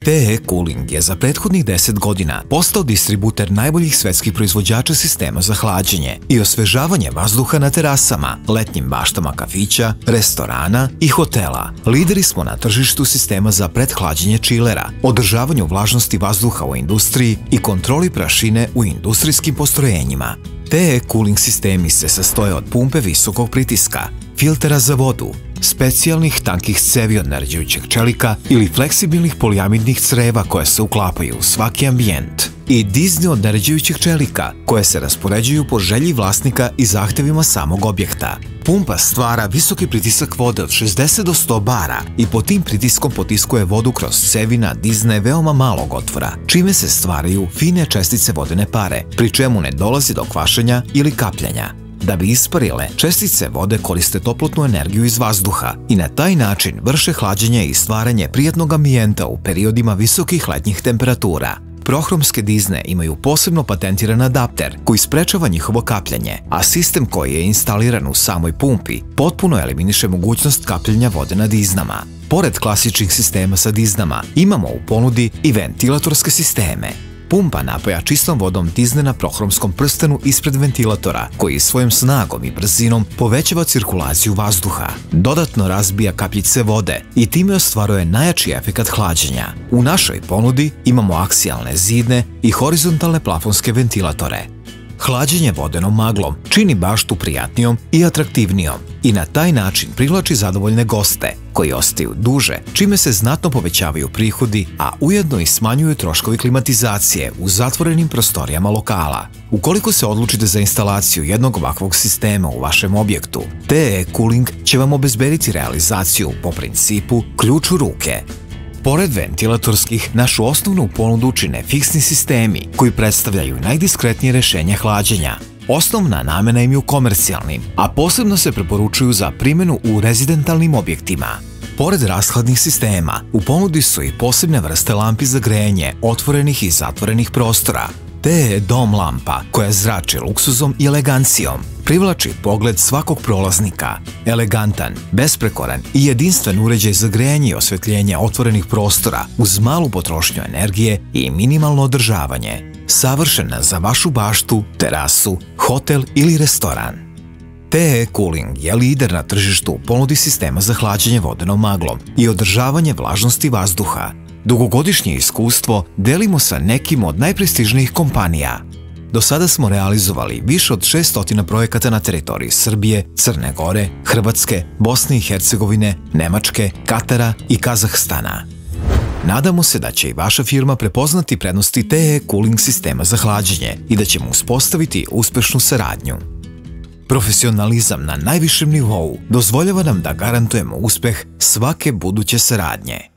TE Cooling je za prethodnih 10 godina postao distributer najboljih svetskih proizvođača sistema za hlađenje i osvežavanje vazduha na terasama, letnjim baštama kafića, restorana i hotela. Lideri smo na tržištu sistema za prethlađenje čilera, održavanju vlažnosti vazduha u industriji i kontroli prašine u industrijskim postrojenjima. TE Cooling sistemi se sastoje od pumpe visokog pritiska, filtera za vodu, specijalnih tankih cevi od naređujućeg čelika ili fleksibilnih polijamidnih creva koje se uklapaju u svaki ambijent i dizne od naređujućeg čelika koje se raspoređuju po želji vlasnika i zahtevima samog objekta. Pumpa stvara visoki pritisak vode od 60 do 100 bara i pod tim pritiskom potiskuje vodu kroz cevi na dizne veoma malog otvora, čime se stvaraju fine čestice vodene pare, pri čemu ne dolazi do kvašenja ili kapljanja. Da bi isparile, čestice vode koriste toplotnu energiju iz vazduha i na taj način vrše hlađenje i stvaranje prijatnog ambijenta u periodima visokih letnjih temperatura. Prohromske dizne imaju posebno patentiran adapter koji sprečava njihovo kapljanje, a sistem koji je instaliran u samoj pumpi potpuno eliminiše mogućnost kapljanja vode na diznama. Pored klasičnih sistema sa diznama, imamo u ponudi i ventilatorske sisteme. Pumpa napaja čistom vodom dizne na prohromskom prstenu ispred ventilatora, koji svojom snagom i brzinom povećava cirkulaciju vazduha, dodatno razbija kapljice vode i time ostvaruje najjači efekat hlađenja. U našoj ponudi imamo aksijalne zidne i horizontalne plafonske ventilatore. Hlađenje vodenom maglom čini baštu prijatnijom i atraktivnijom i na taj način privlači zadovoljne goste koji ostaju duže, čime se znatno povećavaju prihodi, a ujedno i smanjuju troškovi klimatizacije u zatvorenim prostorijama lokala. Ukoliko se odlučite za instalaciju jednog ovakvog sistema u vašem objektu, TE Cooling će vam obezbediti realizaciju po principu ključ u ruke. Pored ventilatorskih, našu osnovnu ponudu čine fiksni sistemi koji predstavljaju najdiskretnije rešenje hlađenja. Osnovna namena im je u komercijalnim, a posebno se preporučuju za primjenu u rezidentalnim objektima. Pored rashladnih sistema, u ponudi su i posebne vrste lampi za grejanje otvorenih i zatvorenih prostora. TE Dom lampa, koja zrači luksuzom i elegancijom, privlači pogled svakog prolaznika. Elegantan, besprekoran i jedinstven uređaj za grejanje i osvetljenje otvorenih prostora uz malu potrošnju energije i minimalno održavanje. Savršena za vašu baštu, terasu, hotel ili restoran. TE Cooling je lider na tržištu u ponudi sistema za hlađenje vodenom maglom i održavanje vlažnosti vazduha. Dugogodišnje iskustvo delimo sa nekim od najprestižnijih kompanija. Do sada smo realizovali više od 600 projekata na teritoriji Srbije, Crne Gore, Hrvatske, Bosne i Hercegovine, Nemačke, Katara i Kazahstana. Nadamo se da će i vaša firma prepoznati prednosti TE Cooling sistema za hlađenje i da ćemo uspostaviti uspešnu saradnju. Profesionalizam na najvišem nivou dozvoljava nam da garantujemo uspeh svake buduće saradnje.